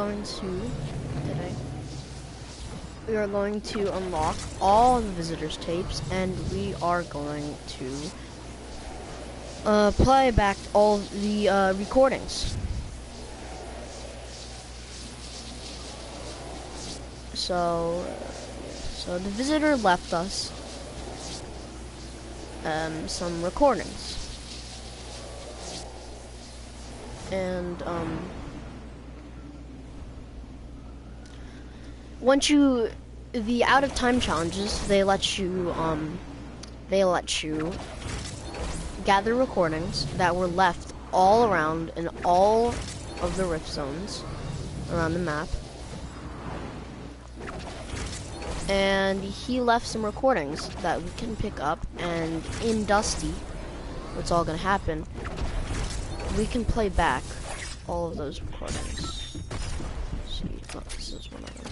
going to we are going to unlock all the visitors tapes, and we are going to play back all the recordings. So the visitor left us some recordings, and once you the out of time challenges, they let you gather recordings that were left all around in all of the rift zones around the map. And he left some recordings that we can pick up, and in Dusty, what's all gonna happen, we can play back all of those recordings. Let's see, oh, this is one of them.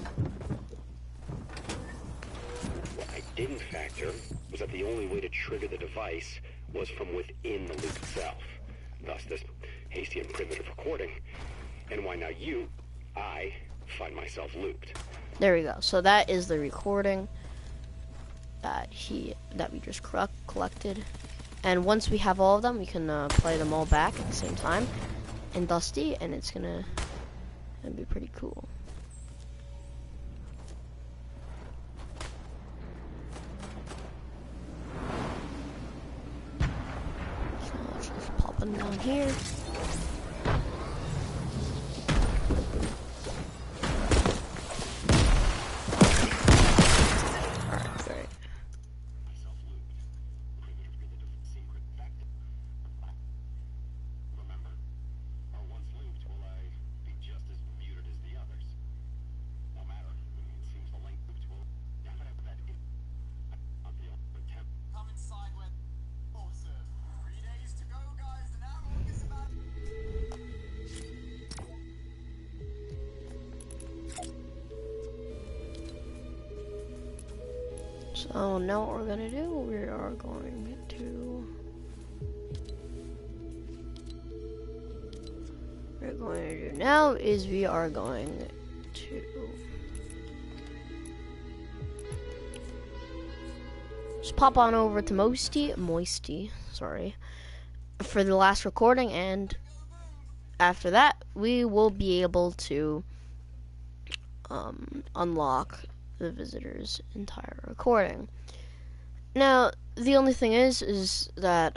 What I didn't factor was that the only way to trigger the device was from within the loop itself. Thus this hasty and primitive recording, and why now I find myself looped. There we go. So that is the recording that we just collected, and once we have all of them, we can play them all back at the same time in Dusty, and it's gonna be pretty cool. So let's just pop them down here. So now what we're gonna do, we are going to do now is we are going to just pop on over to Moisty, sorry, for the last recording, and after that we will be able to unlock the visitor's entire recording. Now, the only thing is that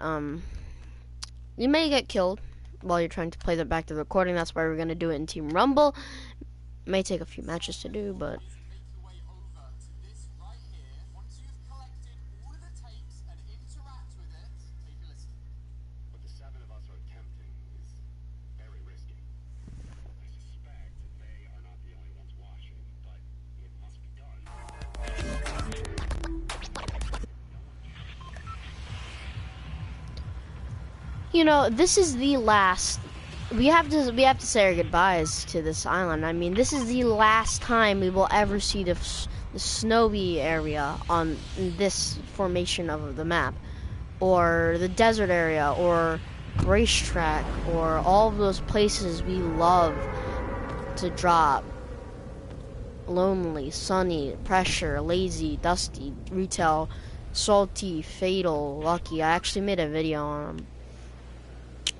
you may get killed while you're trying to play back the recording. That's why we're gonna do it in Team Rumble. It may take a few matches to do, but you know, this is the last. We have to say our goodbyes to this island. I mean, this is the last time we will ever see the snowy area on this formation of the map, or the desert area, or racetrack, or all of those places we love to drop. Lonely, sunny, pressure, lazy, dusty, retail, salty, fatal, lucky. I actually made a video on them,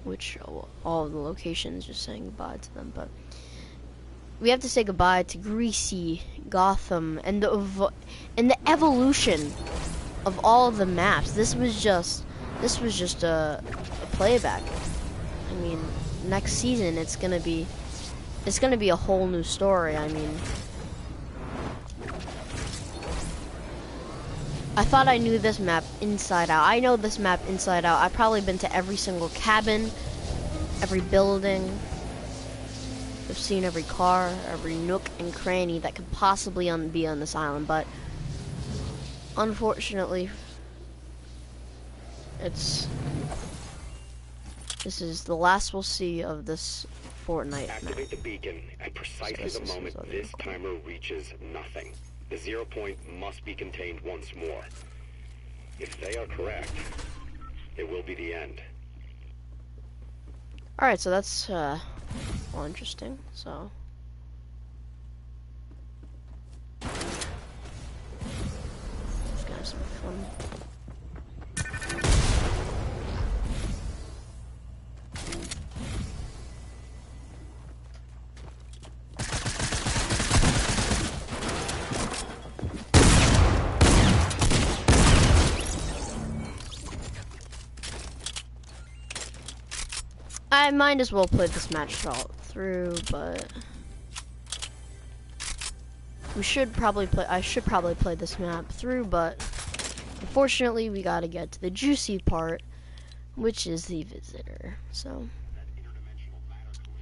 which all of the locations, just saying goodbye to them. But we have to say goodbye to Greasy, Gotham, and the evolution of all of the maps. This was just a playback. I mean, next season it's gonna be a whole new story. I mean, I thought I knew this map inside out. I know this map inside out. I've probably been to every single cabin, every building. I've seen every car, every nook and cranny that could possibly be on this island, but unfortunately, this is the last we'll see of this Fortnite map. Activate the beacon at precisely the moment this timer reaches nothing. The 0 point must be contained once more. If they are correct, it will be the end. Alright, so that's well, interesting. So This will be fun. I might as well play this match all through, but I should probably play this map through, but unfortunately we gotta get to the juicy part, which is the visitor. So,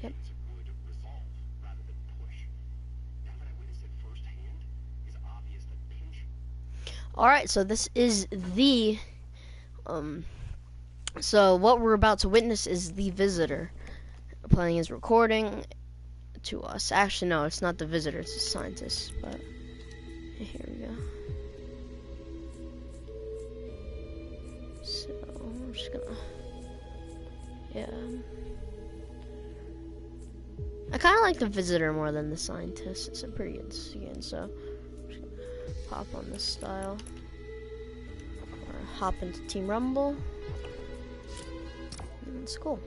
yep. Alright, so this is the so what we're about to witness is the visitor playing his recording to us. Actually, no, it's not the visitor, it's the scientist, but here we go. So, I'm just gonna, yeah. I kind of like the visitor more than the scientist. It's a pretty good skin, so I'm just gonna pop on this style. Or hop into Team Rumble. And it's cool.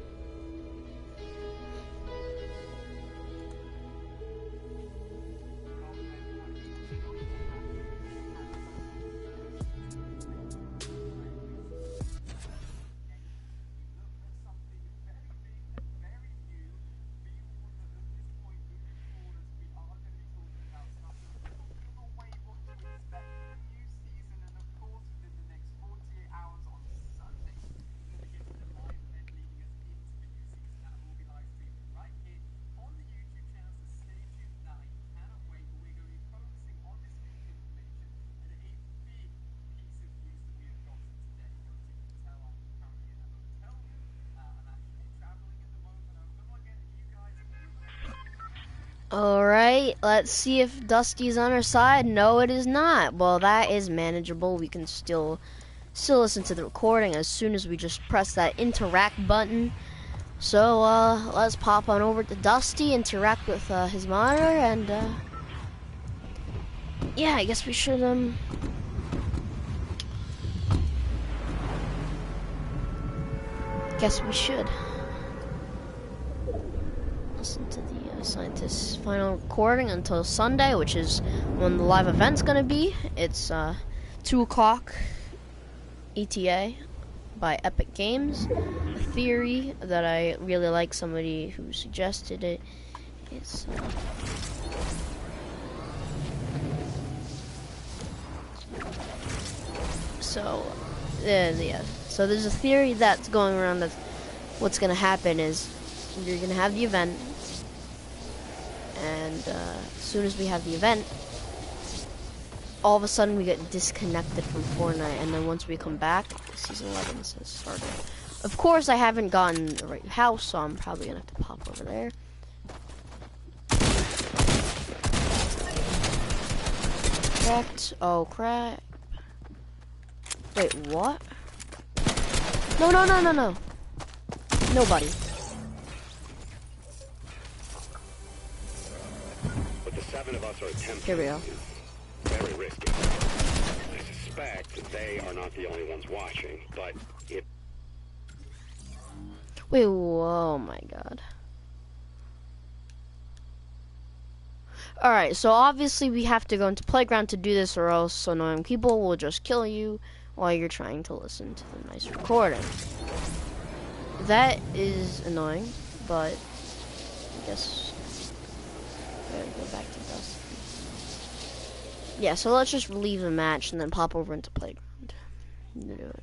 Alright, let's see if Dusty's on our side. No, it is not. Well, that is manageable. We can still listen to the recording as soon as we just press that interact button. So, let's pop on over to Dusty, interact with his monitor, and, yeah, I guess we should, listen to the scientist's final recording until Sunday, which is when the live event's gonna be. It's 2 o'clock ETA by Epic Games. A theory that I really like, somebody who suggested it, is yeah. So there's a theory that's going around that what's gonna happen is you're gonna have the event, and as soon as we have the event, all of a sudden we get disconnected from Fortnite, and then once we come back, Season 11 has started. Of course, I haven't gotten the right house, so I'm probably gonna have to pop over there. Correct. Oh, crap. Wait, what? No. Nobody. But the 7 of us are attempting. Here we go. Very risky. I suspect that they are not the only ones watching, but if... Wait, whoa, my god. Alright, so obviously we have to go into Playground to do this, or else annoying people will just kill you while you're trying to listen to the nice recording. That is annoying, but I guess I gotta go back to Dust. Yeah, so let's just leave the match and then pop over into Playground to do it.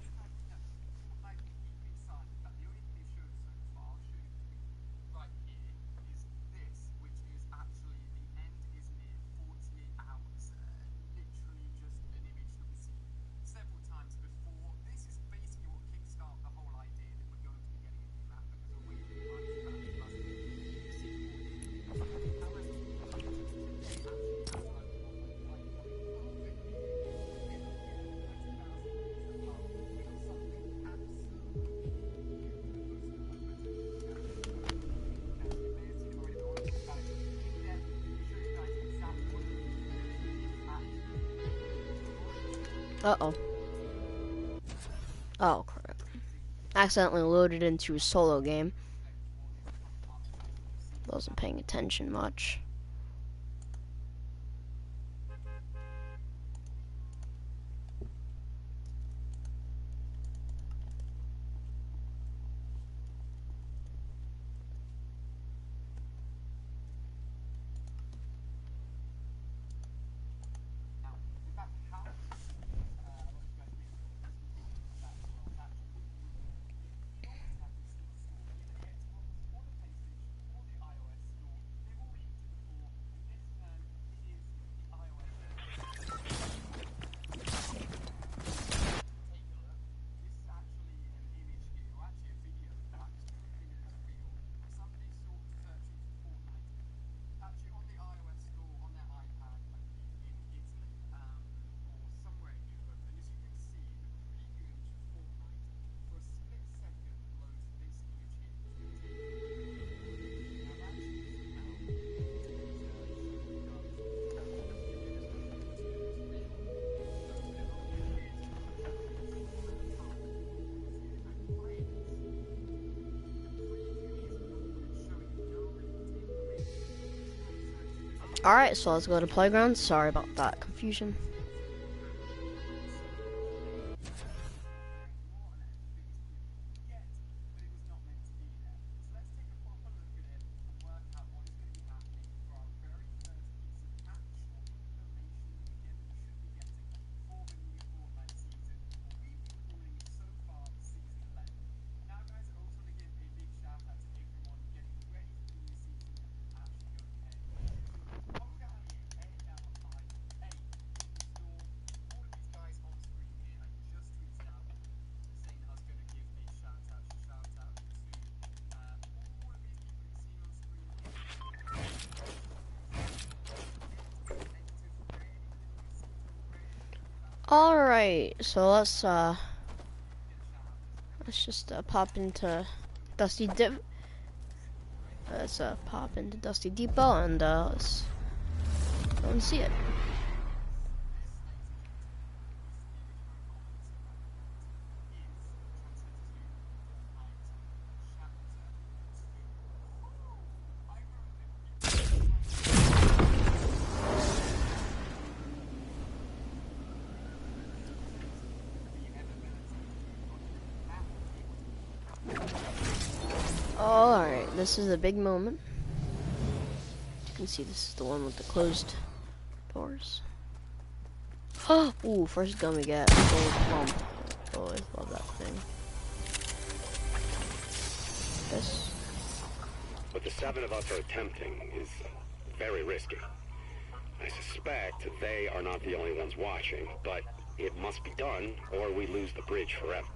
Uh-oh. Oh, crap. Accidentally loaded into a solo game. Wasn't paying attention much. Alright, so let's go to Playground. Sorry about that confusion. Alright, so let's just pop into Dusty Dip. Let's pop into Dusty Depot and let's go and see it. Alright, this is a big moment. You can see this is the one with the closed doors. Ooh, first gun we get, gold pump. Always love that thing. This. What the 7 of us are attempting is very risky. I suspect they are not the only ones watching, but it must be done or we lose the bridge forever.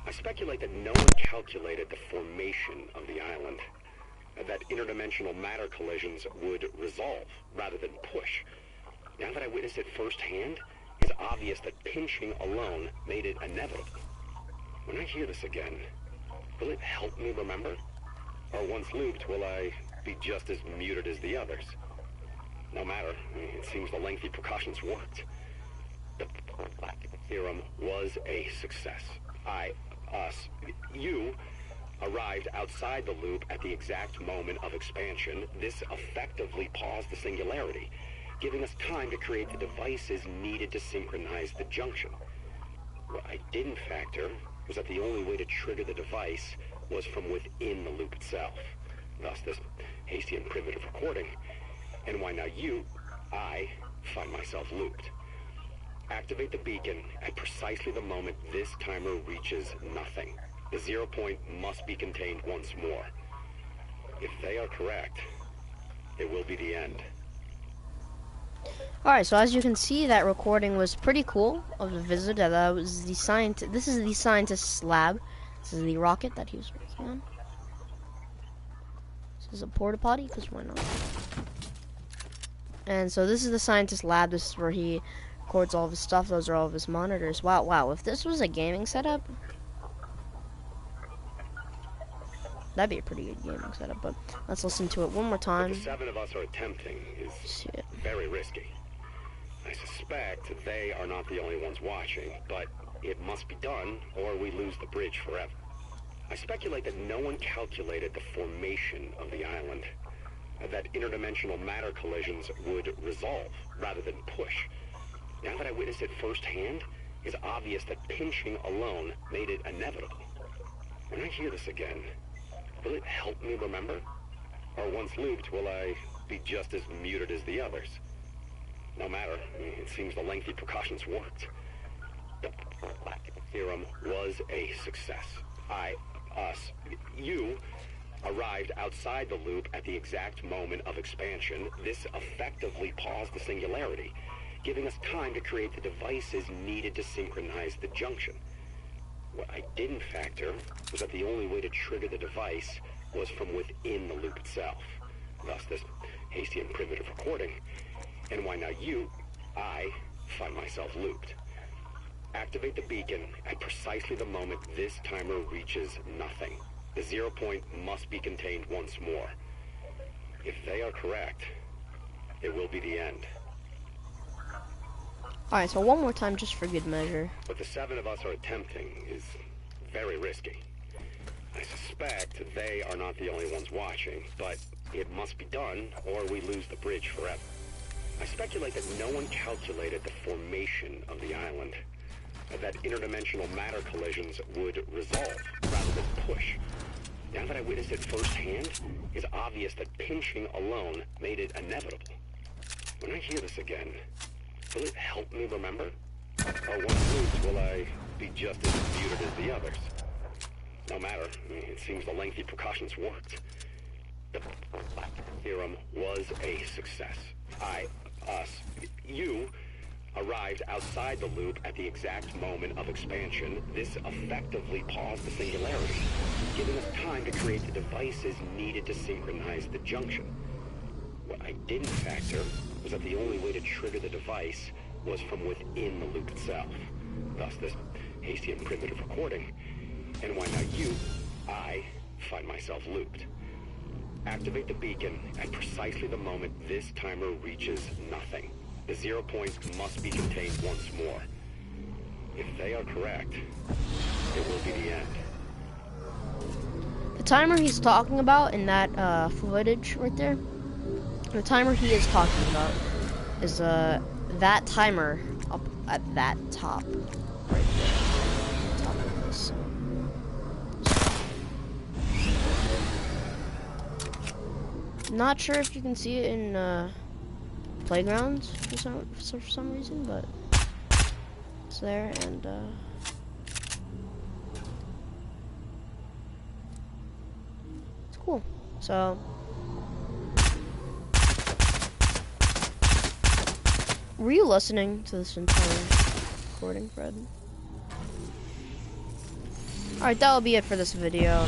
I speculate that no one calculated the formation of the island, that interdimensional matter collisions would resolve rather than push. Now that I witnessed it firsthand, it's obvious that pinching alone made it inevitable. When I hear this again, will it help me remember? Or once looped, will I be just as muted as the others? No matter, it seems the lengthy precautions worked. The Black Theorem was a success. You arrived outside the loop at the exact moment of expansion. This effectively paused the singularity, giving us time to create the devices needed to synchronize the junction. What I didn't factor was that the only way to trigger the device was from within the loop itself. Thus this hasty and primitive recording, and why now I find myself looped. Activate the beacon at precisely the moment this timer reaches nothing. The 0 point must be contained once more. If they are correct, it will be the end. Alright, so as you can see, that recording was pretty cool of the visit. That was the scientist. This is the scientist's lab. This is the rocket that he was working on. This is a porta potty, because why not? And so this is the scientist's lab. This is where he records all of his stuff. Those are all of his monitors. Wow. If this was a gaming setup, that'd be a pretty good gaming setup. But let's listen to it one more time. What the 7 of us are attempting is very risky. I suspect they are not the only ones watching, but it must be done, or we lose the bridge forever. I speculate that no one calculated the formation of the island, that interdimensional matter collisions would resolve rather than push. Now that I witnessed it firsthand, it's obvious that pinching alone made it inevitable. When I hear this again, will it help me remember? Or once looped, will I be just as muted as the others? No matter, it seems the lengthy precautions worked. The Black Theorem was a success. You arrived outside the loop at the exact moment of expansion. This effectively paused the singularity, giving us time to create the devices needed to synchronize the junction. What I didn't factor was that the only way to trigger the device was from within the loop itself. Thus this hasty and primitive recording, and why now I find myself looped. Activate the beacon at precisely the moment this timer reaches nothing. The 0 point must be contained once more. If they are correct, it will be the end. Alright, so one more time just for good measure. What the 7 of us are attempting is very risky. I suspect they are not the only ones watching, but it must be done or we lose the bridge forever. I speculate that no one calculated the formation of the island, that interdimensional matter collisions would resolve rather than push. Now that I witnessed it firsthand, it's obvious that pinching alone made it inevitable. When I hear this again, will it help me remember? Or once looped, will I be just as muted as the others? No matter, it seems the lengthy precautions worked. The Black Theorem was a success. You arrived outside the loop at the exact moment of expansion. This effectively paused the singularity, giving us time to create the devices needed to synchronize the junction. What I didn't factor was that the only way to trigger the device was from within the loop itself. Thus this hasty and primitive recording, and why now I find myself looped. Activate the beacon at precisely the moment this timer reaches nothing. The 0 point must be contained once more. If they are correct, it will be the end. The timer he's talking about in that footage right there, the timer he is talking about is that timer up at that top right there. Top of this. Not sure if you can see it in Playgrounds for some reason, but it's there, and it's cool. So were you listening to this entire recording, Fred? Alright, that'll be it for this video.